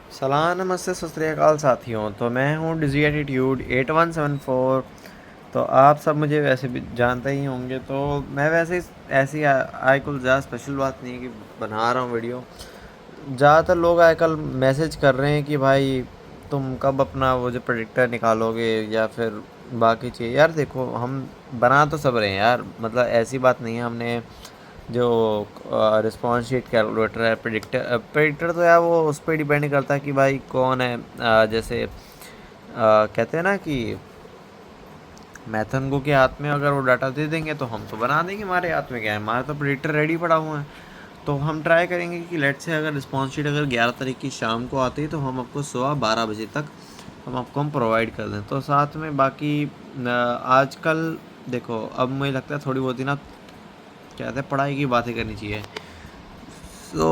सलाम नमस्ते सत श्री अकाल साथियों। तो मैं हूँ डिजी एटीट्यूड 8174। तो आप सब मुझे वैसे भी जानते ही होंगे। तो मैं वैसे ऐसी आई कुल ज़्यादा स्पेशल बात नहीं है कि बना रहा हूँ वीडियो। ज़्यादातर लोग आजकल मैसेज कर रहे हैं कि भाई तुम कब अपना वो जो प्रेडिक्टर निकालोगे या फिर बाकी चीज़। यार देखो, हम बना तो सब रहे हैं यार, मतलब ऐसी बात नहीं है। हमने जो रिस्पॉन्स शीट कैलकुलेटर है, प्रेडिक्टर प्रेडिक्टर तो यार वो उस पर डिपेंड करता है कि भाई कौन है। जैसे कहते हैं ना कि मैथन को के हाथ में अगर वो डाटा दे देंगे तो हम तो बना देंगे। हमारे हाथ में क्या है, हमारा तो प्रेडिक्टर रेडी पड़ा हुआ है। तो हम ट्राई करेंगे कि लेट से अगर रिस्पॉन्स शीट अगर 11 तारीख की शाम को आती है तो हम आपको सुबह 12 बजे तक हम प्रोवाइड कर दें। तो साथ में बाकी आजकल देखो, अब मुझे लगता है थोड़ी बहुत ही ना क्या कहते हैं, पढ़ाई की बातें करनी चाहिए। सो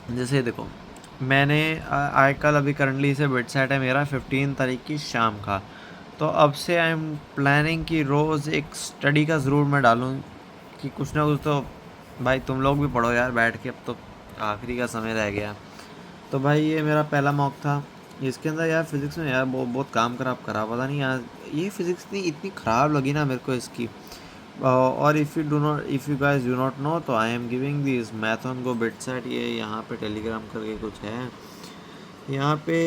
जैसे देखो, मैंने आजकल अभी करंटली से वेट सेट है मेरा 15 तारीख की शाम का। तो अब से आई एम प्लानिंग कि रोज़ एक स्टडी का ज़रूर मैं डालूँ कि कुछ ना कुछ तो भाई तुम लोग भी पढ़ो यार बैठ के। अब तो आखिरी का समय रह गया। तो भाई ये मेरा पहला मॉक था। इसके अंदर यार फिज़िक्स में यार बहुत काम खराब करा, पता नहीं यार ये फिज़िक्स इतनी ख़राब लगी ना मेरे को इसकी। और if you guys do not know, तो आई एम गिविंग दिस मैथन को बिट सेट। ये यहाँ पे टेलीग्राम करके कुछ है, यहाँ पे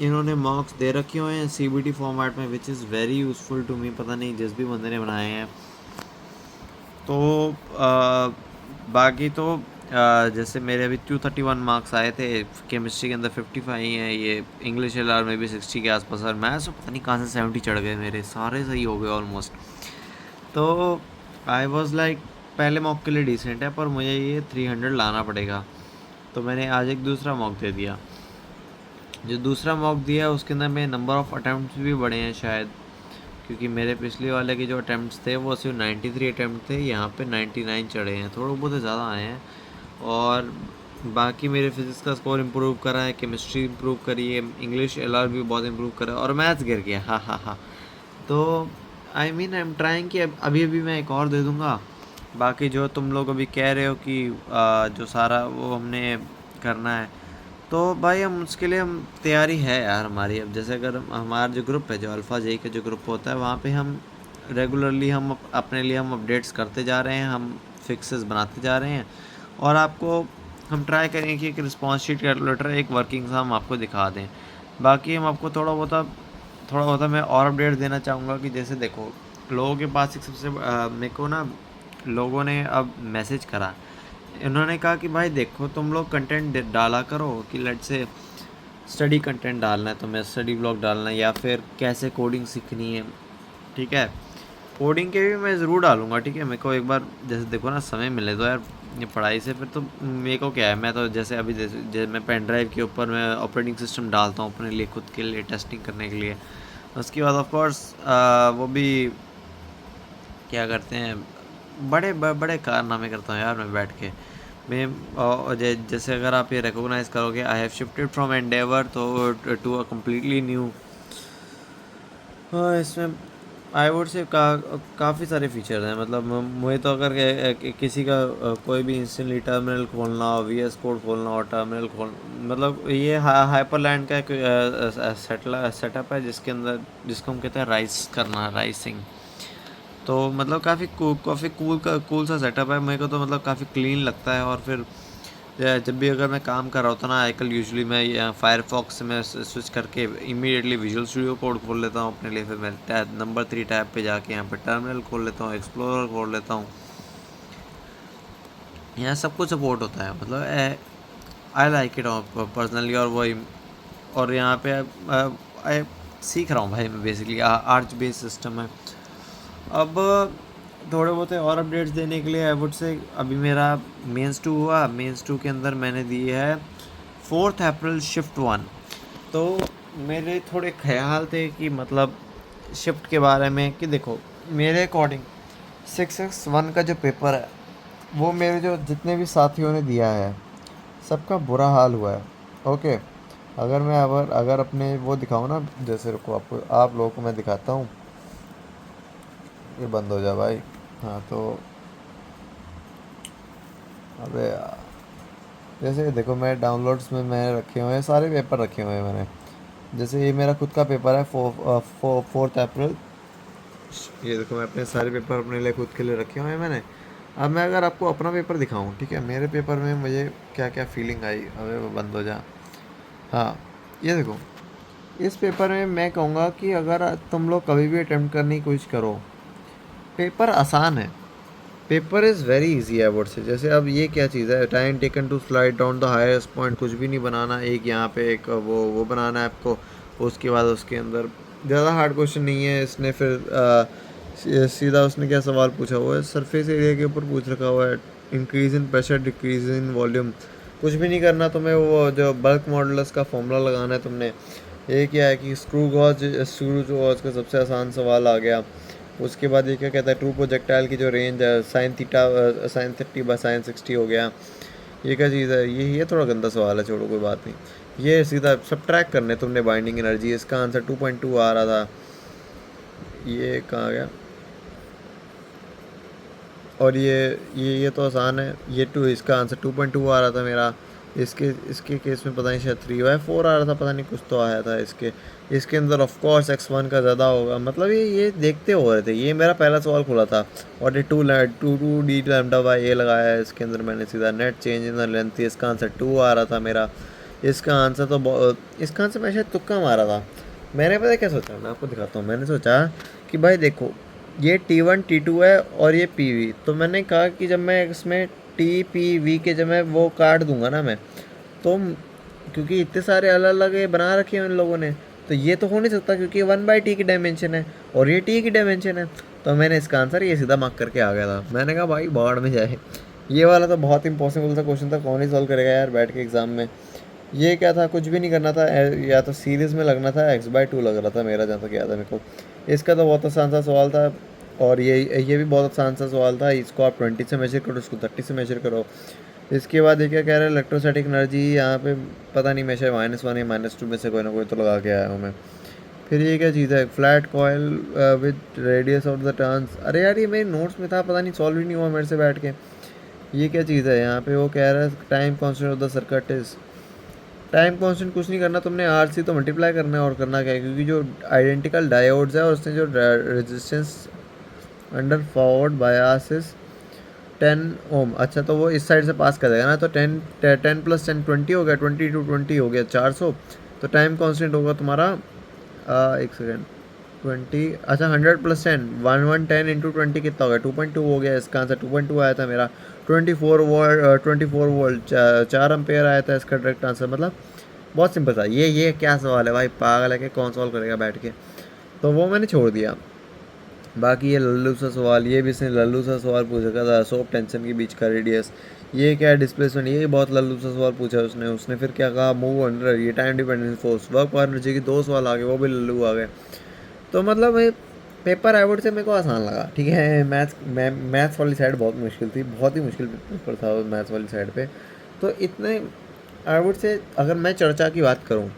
इन्होंने मॉक्स दे रखे हुए हैं सीबीटी फॉर्मेट में, which is very useful to me. पता नहीं जिस भी बंदे ने बनाए हैं। तो बाकी तो जैसे मेरे अभी 231 मार्क्स आए थे। केमिस्ट्री के अंदर 55 हैं, ये इंग्लिश एल आर में भी 60 के आसपास, और मैथ्स तो पता नहीं कहाँ से 70 चढ़ गए, मेरे सारे सही हो गए ऑलमोस्ट। तो आई वॉज लाइक पहले मॉक के लिए डिसेंट है, पर मुझे ये 300 लाना पड़ेगा। तो मैंने आज एक दूसरा मॉक दे दिया। जो दूसरा मॉक दिया उसके अंदर मेरे नंबर ऑफ़ अटैम्प्ट्स भी बढ़े हैं शायद, क्योंकि मेरे पिछले वाले के जो अटैम्प्ट्स थे वो सिर्फ 93 अटैम्प्ट थे, यहाँ पे 99 चढ़े हैं, थोड़े बहुत ज़्यादा आए हैं। और बाकी मेरे फिज़िक्स का स्कोर इम्प्रूव करा है, केमिस्ट्री इम्प्रूव करी है, इंग्लिश एलआर भी बहुत इम्प्रूव करा है, और मैथ्स गिर गया। हाँ हाँ हाँ। तो I mean I am trying कि अभी अभी मैं एक और दे दूँगा। बाकी जो तुम लोग अभी कह रहे हो कि जो सारा वो हमने करना है, तो भाई हम उसके लिए हम तैयारी है यार हमारी। अब जैसे अगर हमारा जो ग्रुप है, जो अल्फ़ा जे का जो ग्रुप होता है, वहाँ पे हम रेगुलरली हम अपने लिए हम अपडेट्स करते जा रहे हैं, हम फिक्सेस बनाते जा रहे हैं। और आपको हम ट्राई करेंगे कि एक रिस्पॉन्स शीट कैलकुलेटर एक वर्किंग सा हम आपको दिखा दें। बाकी हम आपको थोड़ा बहुत मैं और अपडेट देना चाहूँगा कि जैसे देखो, लोगों के पास एक सबसे मेरे को ना लोगों ने अब मैसेज करा। इन्होंने कहा कि भाई देखो, तुम लोग कंटेंट डाला करो कि लेट से स्टडी कंटेंट डालना है, तुम्हें स्टडी ब्लॉग डालना है, या फिर कैसे कोडिंग सीखनी है। ठीक है, कोडिंग के भी मैं ज़रूर डालूँगा। ठीक है, मेरे को एक बार जैसे देखो ना समय मिले तो यार, ये पढ़ाई से फिर तो मेरे को क्या है, मैं तो जैसे अभी जैसे मैं पेन ड्राइव के ऊपर मैं ऑपरेटिंग सिस्टम डालता हूँ अपने लिए, खुद के लिए टेस्टिंग करने के लिए। उसके बाद ऑफ कोर्स वो भी क्या करते हैं, बड़े कारनामे करता हूँ यार मैं बैठ के। मैं जैसे अगर आप ये रिकॉग्नाइज़ करोगे, I have shifted from Endeavour तो टू अ कम्प्लीटली न्यू। हाँ, इसमें आई वुड से काफ़ी सारे फीचर्स हैं। मतलब मुझे तो अगर किसी का कोई भी इंस्टेंटली टर्मिनल खोलना हो, वी एस कोड खोलना हो, टर्मिनल खोल, मतलब ये हाइपरलैंड का एक सेटअप है जिसके अंदर, जिसको हम कहते हैं राइस करना, राइसिंग। तो मतलब काफ़ी कूल सा सेटअप है। मेरे को तो मतलब काफ़ी क्लीन लगता है। और फिर जब भी अगर मैं काम कर रहा होता ना आजकल, यूजुअली मैं फायरफॉक्स से मैं स्विच करके इमीडिएटली विजुअल स्टूडियो कोड खोल लेता हूँ अपने लिए। फिर मैं टैब नंबर 3 टैब पे जाके यहाँ पे टर्मिनल खोल लेता हूँ, एक्सप्लोरर खोल लेता हूँ। यहाँ सब कुछ सपोर्ट होता है, मतलब आई लाइक इट पर्सनली। और वही, और यहाँ पे आई सीख रहा हूँ भाई मैं, बेसिकली आर्च बेस्ड सिस्टम है। अब थोड़े बहुत और अपडेट्स देने के लिए आई वुड से, अभी मेरा मेंस 2 हुआ। मेंस 2 के अंदर मैंने दी है 4 अप्रैल शिफ्ट 1। तो मेरे थोड़े ख्याल थे कि मतलब शिफ्ट के बारे में कि देखो, मेरे अकॉर्डिंग 6x1 का जो पेपर है वो मेरे जो जितने भी साथियों ने दिया है सबका बुरा हाल हुआ है। ओके, अगर मैं अगर अपने वो दिखाऊँ ना, जैसे रुको आपको, आप लोगों को मैं दिखाता हूँ। ये बंद हो जा भाई। हाँ तो अबे यार, जैसे देखो मैं डाउनलोड्स में मैंने रखे हुए हैं, सारे पेपर रखे हुए हैं मैंने। जैसे ये मेरा खुद का पेपर है, 4 अप्रैल। ये देखो मैं अपने सारे पेपर अपने लिए खुद के लिए रखे हुए हैं मैंने। अब मैं अगर आपको अपना पेपर दिखाऊं, ठीक है, मेरे पेपर में मुझे क्या क्या फीलिंग आई, अबे वो बंद हो जा। हाँ, ये देखो, इस पेपर में मैं कहूँगा कि अगर तुम लोग कभी भी अटेम्प्ट करने की कोशिश करो, पेपर आसान है। पेपर इज़ वेरी इजी है वर्ड से। जैसे अब ये क्या चीज़ है, time taken to slide down the highest point, कुछ भी नहीं बनाना, एक यहाँ पे एक वो बनाना है आपको। उसके बाद उसके अंदर ज़्यादा हार्ड क्वेश्चन नहीं है। इसने फिर सीधा उसने क्या सवाल पूछा हुआ है, सरफेस एरिया के ऊपर पूछ रखा हुआ है, increase in pressure decrease in volume. कुछ भी नहीं करना तुम्हें, वो जो बल्क मॉडुलस का फॉर्मूला लगाना है तुमने। ये क्या है कि स्क्रू गॉज का सबसे आसान सवाल आ गया। उसके बाद ये क्या कहता है, ट्रू प्रोजेक्टाइल की जो रेंज है, sin 30/sin 60 हो गया। ये क्या चीज़ है, ये थोड़ा गंदा सवाल है, छोड़ो कोई बात नहीं। ये सीधा सब ट्रैक करने तुमने बाइंडिंग एनर्जी, इसका आंसर 2.2 आ रहा था। ये कहाँ गया, और ये तो आसान है, ये टू, इसका आंसर 2.2 आ रहा था मेरा। इसके इसके केस में पता नहीं शायद 3/4 आ रहा था, पता नहीं कुछ तो आया था इसके। इसके अंदर ऑफ कोर्स x1 का ज़्यादा होगा, मतलब ये देखते हो रहे थे। ये मेरा पहला सवाल खुला था, और ये टू डी लैम्डा बाई ए लगाया है इसके अंदर मैंने सीधा। Net change in the length, इसका आंसर 2 आ रहा था मेरा। इसका आंसर इसका आंसर मैं शायद तुक्का मारा था। मैंने पता है क्या सोचा, मैं आपको दिखाता हूँ। मैंने सोचा कि भाई देखो, ये T1 T2 है और ये PV, तो मैंने कहा कि जब मैं इसमें TPV के जब मैं वो काट दूंगा ना मैं, तो क्योंकि इतने सारे अलग अलग ये बना रखे हैं इन लोगों ने, तो ये तो हो नहीं सकता, क्योंकि 1/T की डायमेंशन है और ये T की डायमेंशन है। तो मैंने इसका आंसर ये सीधा मार्क करके आ गया था। मैंने कहा भाई बाढ़ में जाए, ये वाला तो बहुत इम्पॉसिबल सा क्वेश्चन था, कौन ही सॉल्व करेगा यार बैठ के एग्जाम में। ये क्या था, कुछ भी नहीं करना था, या तो सीरीज में लगना था, x/2 लग रहा था मेरा, जहाँ तक याद है मेरे को। इसका तो बहुत आसान सा सवाल था, और ये भी बहुत आसान सा सवाल था। इसको आप 20 से मेजर करो, इसको 30 से मेजर करो। इसके बाद ये क्या कह रहा है, इलेक्ट्रोस्टैटिक एनर्जी यहाँ पे पता नहीं, मैं शायद -1 या -2 में से कोई ना कोई तो लगा के आया हूँ मैं। फिर ये क्या चीज़ है, flat coil with radius of the turns. अरे यार ये मेरे नोट्स में था, पता नहीं सॉल्व ही नहीं हुआ मेरे से बैठ के। ये क्या चीज़ है, यहाँ पे वो कह रहा है time constant of the circuit is. Time constant कुछ नहीं करना तुमने, आर से तो मल्टीप्लाई करना है, और करना क्या है, क्योंकि जो आइडेंटिकल डायोड्स है और उसने जो रेजिस्टेंस अंडर फॉरवर्ड बायसिस 10 ओम। अच्छा, तो वो इस साइड से पास कर देगा ना, तो 10 + 10 20 हो गया, 20 × 20 हो गया 400। तो टाइम कांस्टेंट होगा तुम्हारा, एक सेकेंड, 20, अच्छा 100 + 10, 110 × 20 कितना हो गया, 2.2 हो गया। इसका आंसर 2.2 आया था मेरा। 24 वोल्ट 4 एम्पेयर आया था इसका डायरेक्ट आंसर। मतलब बहुत सिंपल था। ये क्या सवाल है भाई, पागल है कि कौन सॉल्व करेगा बैठ के। तो वो मैंने छोड़ दिया। बाकी ये लल्लू सा सवाल, ये भी इसने लल्लू सा सवाल पूछा था, सॉफ्ट टेंशन के बीच का रेडियस। ये क्या है, डिस्प्लेसमेंट, ये बहुत लल्लू सा सवाल पूछा उसने। उसने फिर क्या कहा, मूव अंडर, ये टाइम डिपेंडेंट फोर्स, वर्क और एनर्जी की 2 सवाल आ गए, वो भी लल्लू आ गए। तो मतलब ये पेपर आई वुड से मेरे को आसान लगा, ठीक है। मैथ्स वाली साइड बहुत मुश्किल थी, बहुत ही मुश्किल पेपर था मैथ्स वाली साइड पे। तो इतने आई वुड से, अगर मैं चर्चा की बात करूँ,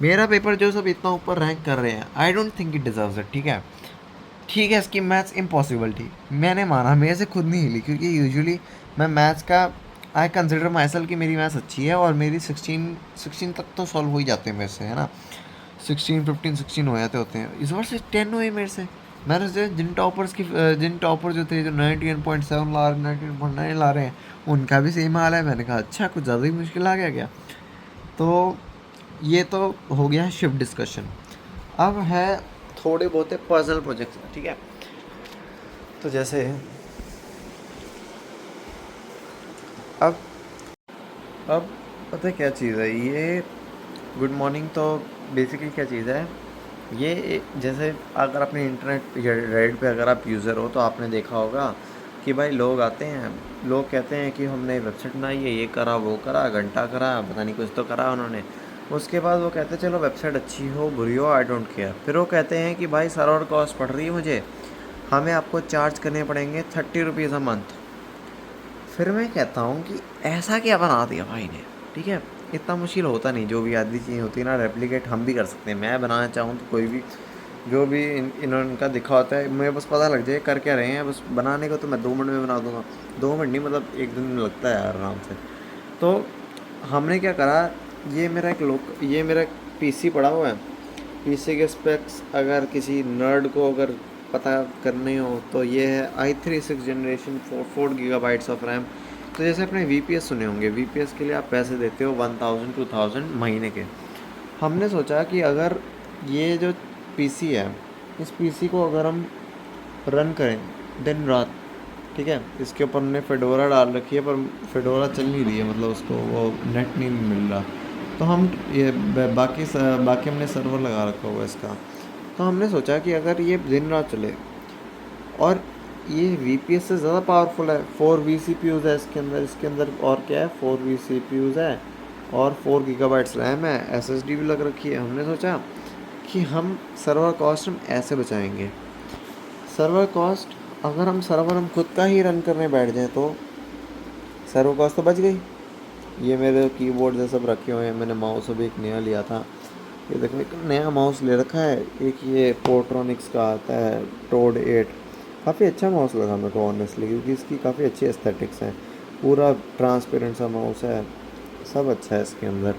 मेरा पेपर जो सब इतना ऊपर रैंक कर रहे हैं, I don't think it deserves it, ठीक है। ठीक है, इसकी मैथ्स इम्पॉसिबल थी, मैंने माना, मेरे से खुद नहीं हिली, क्योंकि यूजुअली मैं मैथ्स का, आई कंसिडर माई सेल्फ कि मेरी मैथ्स अच्छी है, और मेरी 16 तक तो सॉल्व हो ही जाते हैं मेरे से, है ना। 16 15 16 हो जाते होते हैं। इस बार से 10 हुए मेरे से। मैंने सोचा जिन टॉपर जो थे, जो 91.7 ला रहे, 91.9 ला रहे हैं, उनका भी सेम हाल है। मैंने कहा अच्छा, कुछ ज़्यादा ही मुश्किल आ गया क्या। तो ये तो हो गया शिफ्ट डिस्कशन। अब है थोड़े बहुत पर्सनल प्रोजेक्ट्स, ठीक है। तो जैसे अब अब पता है क्या चीज़ है ये, गुड मॉर्निंग। तो बेसिकली क्या चीज़ है ये, जैसे अगर अपने इंटरनेट या रेड पे अगर आप यूज़र हो, तो आपने देखा होगा कि भाई लोग आते हैं, लोग कहते हैं कि हमने वेबसाइट बनाई है, ये करा वो करा, घंटा करा, पता नहीं कुछ तो करा उन्होंने। उसके बाद वो कहते हैं चलो वेबसाइट अच्छी हो बुरी हो, आई डोंट केयर। फिर वो कहते हैं कि भाई सर्वर कॉस्ट पड़ रही है मुझे, हमें आपको चार्ज करने पड़ेंगे 30 रुपीज़ अ मंथ। फिर मैं कहता हूँ कि ऐसा क्या बना दिया भाई ने, ठीक है। इतना मुश्किल होता नहीं, जो भी आदि चीज़ होती है ना, रेप्लिकेट हम भी कर सकते हैं। मैं बनाना चाहूँ तो कोई भी, जो भी इन्होंने इनका दिखा होता है, मुझे बस पता लग जाए कर क्या रहे हैं, बस बनाने को तो मैं 2 मिनट में बना दूंगा। 2 मिनट नहीं, मतलब 1 दिन में लगता है यार आराम से। तो हमने क्या करा, ये मेरा एक पीसी पड़ा हुआ है। पीसी के स्पेक्स अगर किसी नर्ड को अगर पता करने हो तो ये है i3 6 generation 4 GB of RAM. तो जैसे अपने वीपीएस सुने होंगे, वीपीएस के लिए आप पैसे देते हो 1000 2000 महीने के। हमने सोचा कि अगर ये जो पीसी है, इस पीसी को अगर हम रन करें दिन रात, ठीक है, इसके ऊपर हमने फेडोरा डाल रखी है, पर फेडोरा चल नहीं रही है, मतलब उसको वो नेट नहीं मिल रहा। तो हम ये बाकी हमने सर्वर लगा रखा हुआ है इसका। तो हमने सोचा कि अगर ये दिन रात चले, और ये वीपीएस से ज़्यादा पावरफुल है, 4 वी सी है इसके अंदर और क्या है, 4 वी सी है, और 4 GB रैम है, एसएसडी भी लग रखी है। हमने सोचा कि हम सर्वर कॉस्ट हम ऐसे बचाएंगे। सर्वर कॉस्ट, अगर हम खुद का ही रन करने बैठ जाएं तो सर्वर कॉस्ट तो बच गई। ये मेरे कीबोर्ड ये सब रखे हुए हैं, मैंने माउस अभी एक नया लिया था। ये देखो एक नया माउस ले रखा है, एक ये पोर्ट्रॉनिक्स का आता है टोड 8। काफ़ी अच्छा माउस लगा मेरे को ऑनेस्टली, क्योंकि इसकी काफ़ी अच्छी एस्थेटिक्स हैं। पूरा ट्रांसपेरेंट सा माउस है, सब अच्छा है इसके अंदर।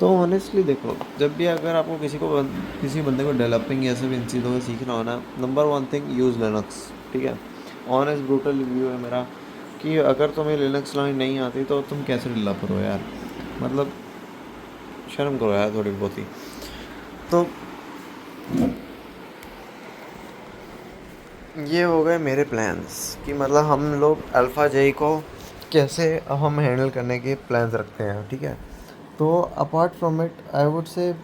तो ऑनेस्टली देखो, जब भी अगर आपको किसी बंदे को डेवलपिंग या सब इन चीज़ों को सीखना हो ना, number one thing use Linux, ठीक है। ऑनेस्ट ब्रूटल रिव्यू है मेरा कि अगर तुम्हें लिनक्स चलानी नहीं आती तो तुम कैसे डेवलपर हो यार, मतलब शर्म करो यार थोड़ी बहुत ही। तो ये हो गए मेरे प्लान्स कि मतलब हम लोग अल्फ़ा जेई को कैसे हम हैंडल करने के प्लान्स रखते हैं, ठीक है। तो apart from it I would say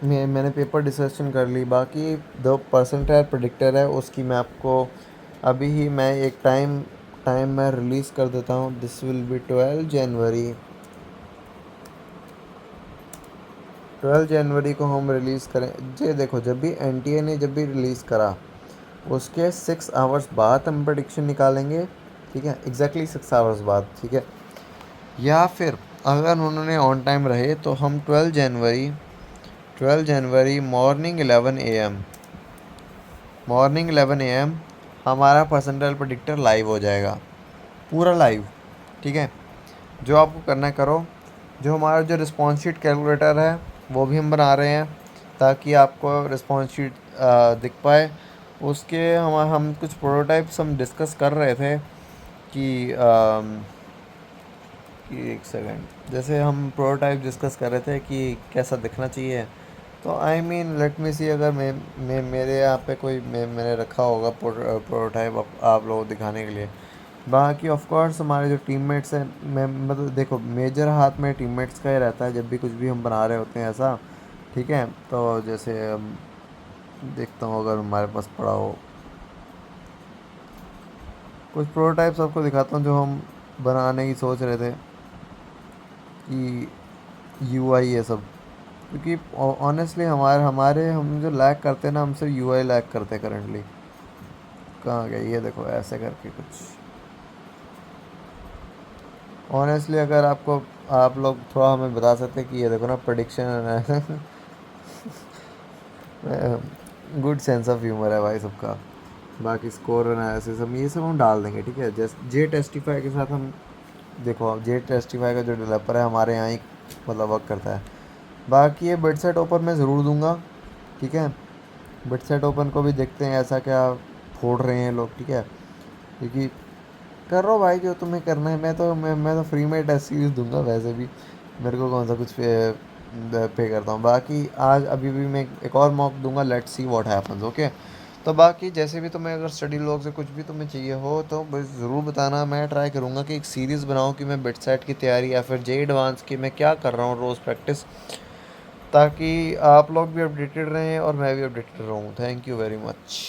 मैंने पेपर डिस्कशन कर ली। बाकी जो परसेंटाइल प्रेडिक्टर है उसकी मैं आपको अभी ही मैं एक टाइम मैं रिलीज़ कर देता हूँ। दिस विल बी 12 जनवरी। 12 जनवरी को हम रिलीज़ करें। ये देखो, जब भी एनटीए ने जब भी रिलीज़ करा उसके 6 आवर्स बाद हम प्रडिक्शन निकालेंगे, ठीक है, एग्जैक्टली 6 आवर्स बाद, ठीक है। या फिर अगर उन्होंने ऑन टाइम रहे तो हम 12 जनवरी मॉर्निंग 11 AM हमारा परसेंटाइल प्रेडिक्टर लाइव हो जाएगा, पूरा लाइव, ठीक है। जो आपको करना है करो। जो हमारा जो रिस्पॉन्स शीट कैलकुलेटर है वो भी हम बना रहे हैं ताकि आपको रिस्पॉन्स शीट दिख पाए। उसके हम कुछ प्रोटोटाइप्स हम डिस्कस कर रहे थे कि एक सेकंड, जैसे हम प्रोटोटाइप डिस्कस कर रहे थे कि कैसा दिखना चाहिए। तो आई मीन लेट मी सी, अगर मैं मेरे यहाँ पे कोई मैंने रखा होगा प्रोटोटाइप आप लोगों को दिखाने के लिए। बाकी ऑफ कोर्स हमारे जो टीममेट्स हैं, मैं मतलब देखो मेजर हाथ में टीममेट्स का ही रहता है जब भी कुछ भी हम बना रहे होते हैं ऐसा, ठीक है। तो जैसे देखता हूँ अगर हमारे पास पड़ा हो कुछ प्रोटोटाइप्स आपको दिखाता हूँ जो हम बनाने की सोच रहे थे कि यूआई ये सब। क्योंकि ऑनेस्टली हम जो लैग करते हैं ना, हम सिर्फ यूआई लैग करते हैं करंटली। कहाँ गया ये देखो, ऐसे करके कुछ। ऑनेस्टली अगर आप लोग थोड़ा हमें बता सकते कि ये देखो ना prediction good sense of humour है भाई सबका। बाकी स्कोर एनालिसिस हम ये सब हम डाल देंगे, ठीक है। जैसे जे टेस्टिफाई के साथ हम, देखो जे टेस्टिफाई का जो डेवलपर है हमारे यहाँ ही मतलब वर्क करता है। बाकी ये बिटसेट ओपन मैं ज़रूर दूंगा, ठीक है। बिटसेट ओपन को भी देखते हैं ऐसा क्या फोड़ रहे हैं लोग, ठीक है। क्योंकि करो भाई जो तुम्हें करना है, मैं तो फ्री में टेस्ट सीरीज दूंगा वैसे भी, मेरे को कौन सा कुछ पे करता हूँ। बाकी आज अभी भी मैं एक और मॉक दूंगा, let's see what happens, okay. तो बाकी जैसे भी तुम्हें अगर स्टडी लॉग से कुछ भी तुम्हें चाहिए हो तो बस ज़रूर बताना। मैं ट्राई करूँगा कि एक सीरीज़ बनाऊँ कि मैं बिट सेट की तैयारी या फिर जे एडवांस की मैं क्या कर रहा हूँ रोज़ प्रैक्टिस, ताकि आप लोग भी अपडेटेड रहें और मैं भी अपडेटेड रहूँ। Thank you very much.